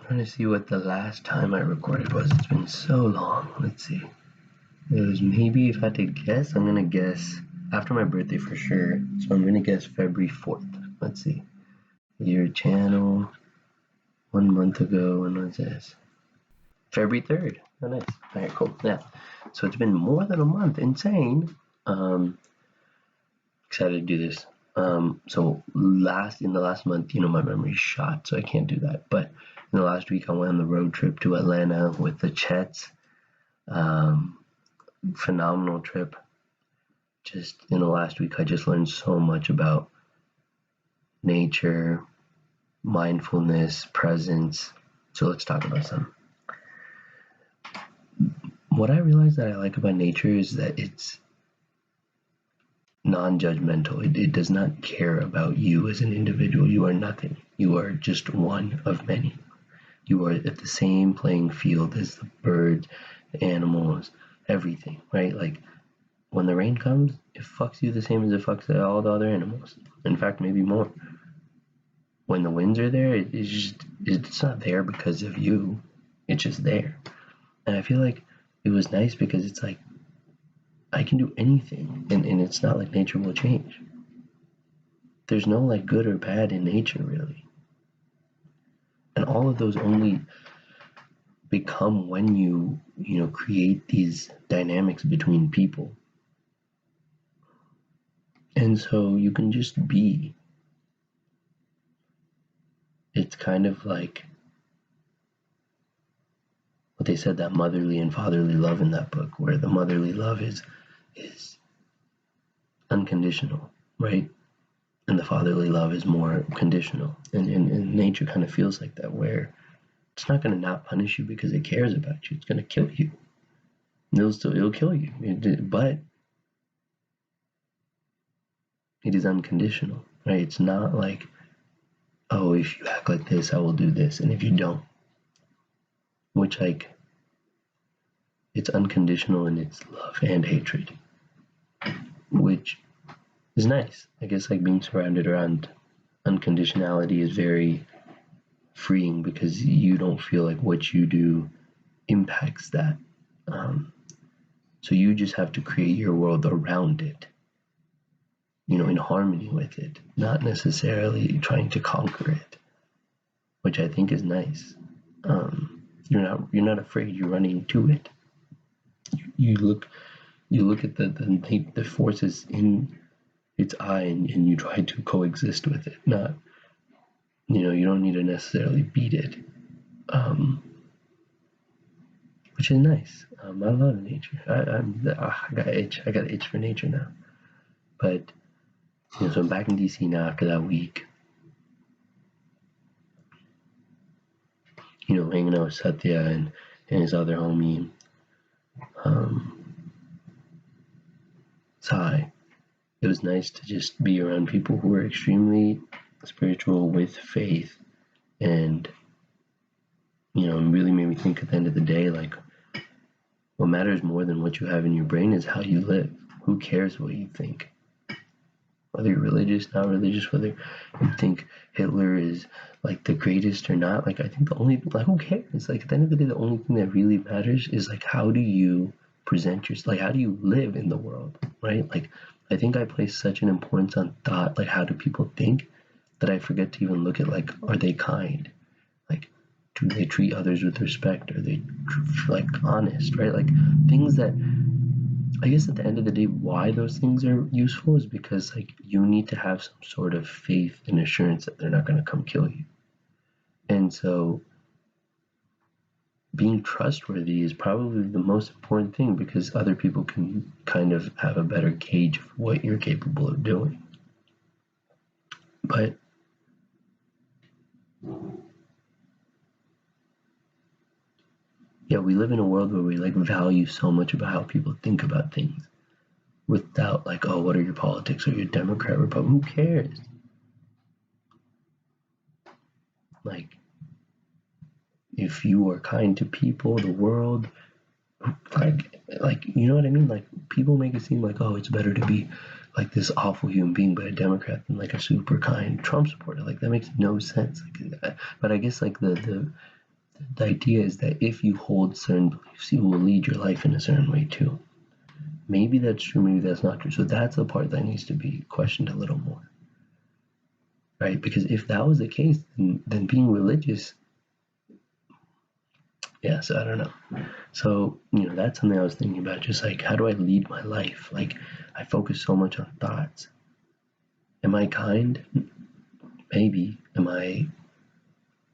Trying to see what the last time I recorded was. It's been so long. Let's see. It was maybe, if I had to guess, I'm gonna guess after my birthday for sure. So I'm gonna guess February 4th. Let's see. Your channel 1 month ago. When was this? February 3rd. Oh, nice. Alright, cool. Yeah. So it's been more than a month. Insane. Excited to do this. So in the last month, my memory's shot, so I can't do that. But in the last week, I went on the road trip to Atlanta with the Chets. Phenomenal trip. Just in the last week, I just learned so much about nature, mindfulness, presence. So let's talk about some. What I realized that I like about nature is that it's non-judgmental. It does not care about you as an individual. You are nothing. You are just one of many. You are at the same playing field as the birds, the animals, everything, right? Like when the rain comes, it fucks you the same as it fucks all the other animals. In fact, maybe more. When the winds are there, it's not there because of you. It's just there. And I feel like it was nice because it's like I can do anything, and it's not like nature will change. There's no like good or bad in nature, really. And all of those only become when you create these dynamics between people. And so you can just be. It's kind of like what they said, that motherly and fatherly love in that book, where the motherly love is unconditional, right? And the fatherly love is more conditional. And nature kind of feels like that, where it's not going to not punish you because it cares about you. It's going to kill you. It'll kill you. But it is unconditional, right? It's not like, oh, if you act like this, I will do this. And if you don't, which like, it's unconditional in its love and hatred, which is nice. I guess like being surrounded around unconditionality is very freeing because you don't feel like what you do impacts that. So you just have to create your world around it, in harmony with it, not necessarily trying to conquer it, which I think is nice. You're not afraid. You're running to it. You look at the forces in its eye, and you try to coexist with it. Not, you don't need to necessarily beat it, which is nice. I love nature. I got an itch for nature now. But so I'm back in DC now after that week. Hanging out with Satya and his other homie, Sai. It was nice to just be around people who were extremely spiritual with faith, and it really made me think at the end of the day, like, what matters more than what you have in your brain is how you live. Who cares what you think? Whether you're religious, not religious, whether you think Hitler is like the greatest or not, like I think who cares? Like at the end of the day, the only thing that really matters is like, how do you present yourself? Like, how do you live in the world, right? Like, I think I place such an importance on thought, like how do people think, that I forget to even look at like, are they kind? Like, do they treat others with respect? Are they like honest, right? Like things that, I guess at the end of the day, why those things are useful is because like you need to have some sort of faith and assurance that they're not going to come kill you. And so being trustworthy is probably the most important thing, because other people can kind of have a better gauge of what you're capable of doing. But yeah, we live in a world where we like value so much about how people think about things, without like, oh, what are your politics? Are you a Democrat, Republican? Who cares? Like, if you are kind to people, the world, like you know what I mean? Like, people make it seem like, oh, it's better to be like this awful human being but a Democrat than like a super kind Trump supporter. Like, that makes no sense. Like, but I guess like the the idea is that if you hold certain beliefs, you will lead your life in a certain way too. Maybe that's true, maybe that's not true. So that's the part that needs to be questioned a little more, right? Because if that was the case, then being religious, yeah, so I don't know. So, that's something I was thinking about, just like, how do I lead my life? Like, I focus so much on thoughts. Am I kind? Maybe. Am I,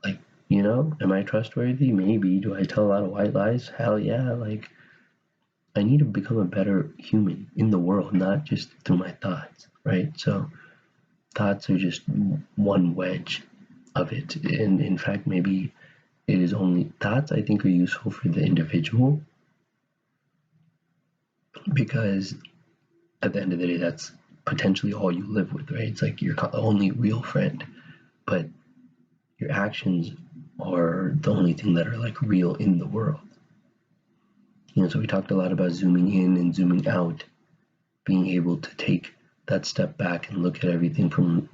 like, am I trustworthy? Maybe. Do I tell a lot of white lies? Hell yeah. Like, I need to become a better human in the world, not just through my thoughts, right? So, thoughts are just one wedge of it. And in fact, maybe it is only thoughts I think are useful for the individual, because at the end of the day, that's potentially all you live with, right? It's like your only real friend, but your actions are the only thing that are like real in the world. So we talked a lot about zooming in and zooming out, being able to take that step back and look at everything from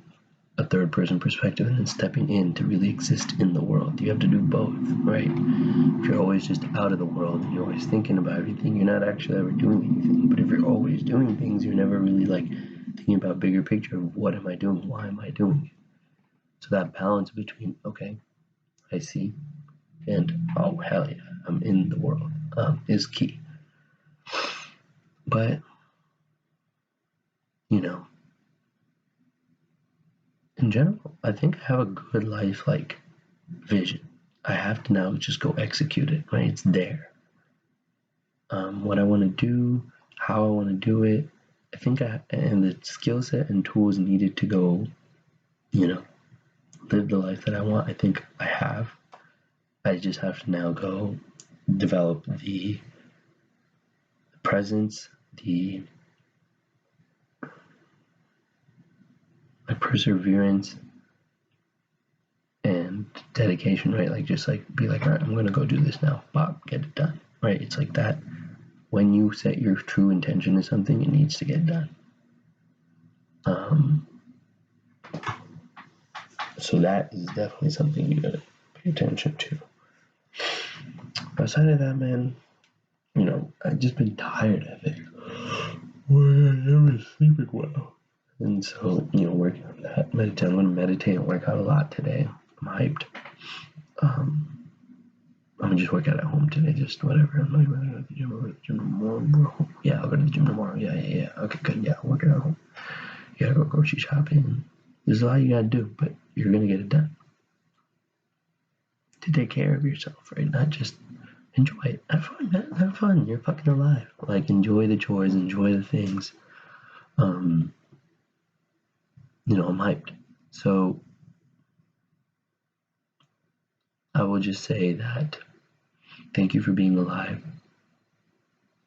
a third person perspective, and then stepping in to really exist in the world. You have to do both, right? If you're always just out of the world and you're always thinking about everything, you're not actually ever doing anything. But if you're always doing things, you're never really like thinking about bigger picture of what am I doing, why am I doing it. So that balance between, okay, I see, and oh hell yeah, I'm in the world, is key. But in general, I think I have a good life like vision. I have to now just go execute it, right? It's there. What I want to do, how I want to do it. I think and the skill set and tools needed to go, live the life that I want, I think I have. I just have to now go develop the presence, the perseverance and dedication, right? Like, just like be like, all right, I'm gonna go do this now. Bob, get it done, right? It's like that. When you set your true intention to something, it needs to get done. So that is definitely something you gotta pay attention to. Outside of that, man, I've just been tired of it. I haven't sleeping well. And so, working on that, I'm gonna meditate and work out a lot today. I'm hyped. I'm gonna just work out at home today, just whatever. I'm not gonna go to the gym. I'll go to the gym tomorrow, bro. Yeah, I'll go to the gym tomorrow. Yeah. Okay, good. Yeah, I'll work it at home. You gotta go grocery shopping. There's a lot you gotta do, but you're gonna get it done. To take care of yourself, right? Not just enjoy it. Have fun, man. Have fun. You're fucking alive. Like, enjoy the chores, enjoy the things. I'm hyped. So I will just say that thank you for being alive.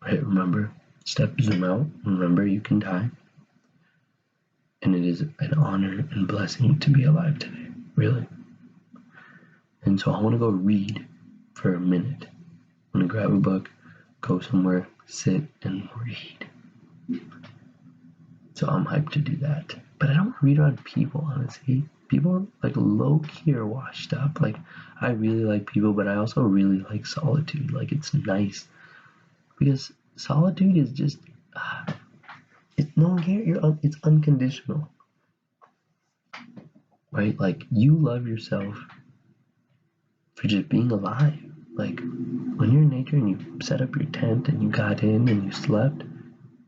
Right? Remember, zoom out. Remember, you can die. And it is an honor and blessing to be alive today, really. And so I want to go read for a minute. I'm going to grab a book, go somewhere, sit and read. So I'm hyped to do that. But I don't want to read around people, honestly. People like low-key are washed up. Like, I really like people, but I also really like solitude. Like, it's nice. Because solitude is just, no one cares. It's unconditional. Right? Like, you love yourself for just being alive. Like, when you're in nature and you set up your tent and you got in and you slept,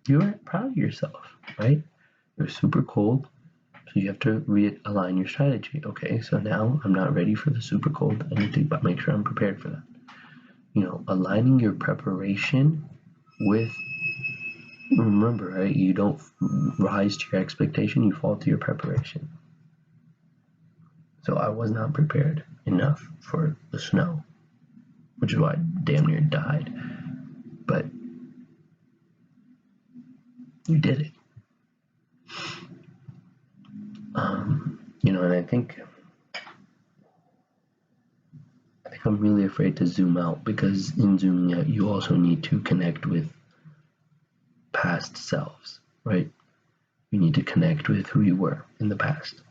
you're proud of yourself, right? It was super cold, so you have to realign your strategy. Okay, so now I'm not ready for the super cold. I need to make sure I'm prepared for that. Aligning your preparation with, remember, right? You don't rise to your expectation, you fall to your preparation. So I was not prepared enough for the snow, which is why I damn near died. But you did it. And I think I'm really afraid to zoom out, because in zooming out, you also need to connect with past selves, right? You need to connect with who you were in the past.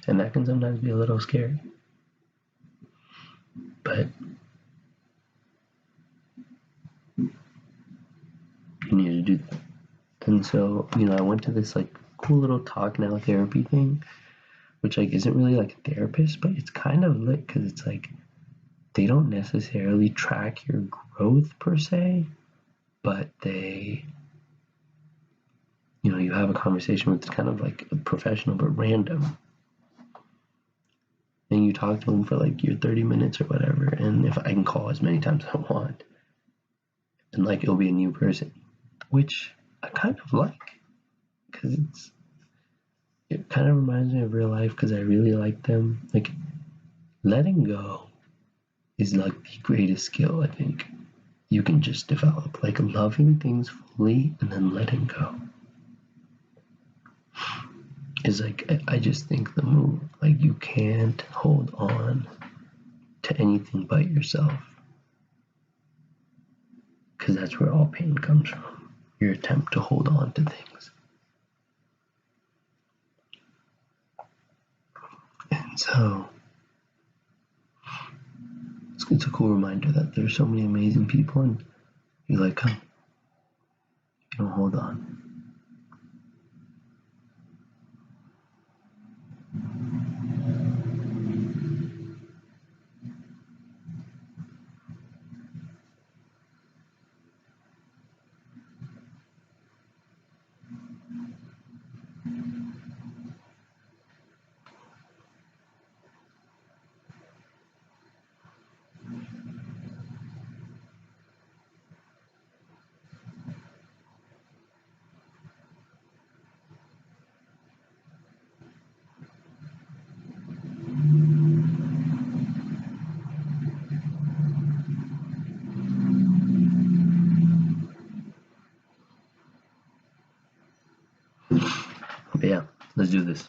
And that can sometimes be a little scary. but you need to do that. And so, I went to this like cool little talk now therapy thing, which like isn't really like a therapist, but it's kind of lit because it's like they don't necessarily track your growth per se, but they, you have a conversation with kind of like a professional but random, and you talk to them for like your 30 minutes or whatever, and if I can call as many times as I want, and like it'll be a new person, which I kind of like because it kind of reminds me of real life because I really like them. Like letting go is like the greatest skill I think you can just develop, like loving things fully and then letting go is like, I just think the move. Like you can't hold on to anything but yourself because that's where all pain comes from, your attempt to hold on to things. And so it's a cool reminder that there's so many amazing people, and you're like, come, hold on. But yeah, let's do this.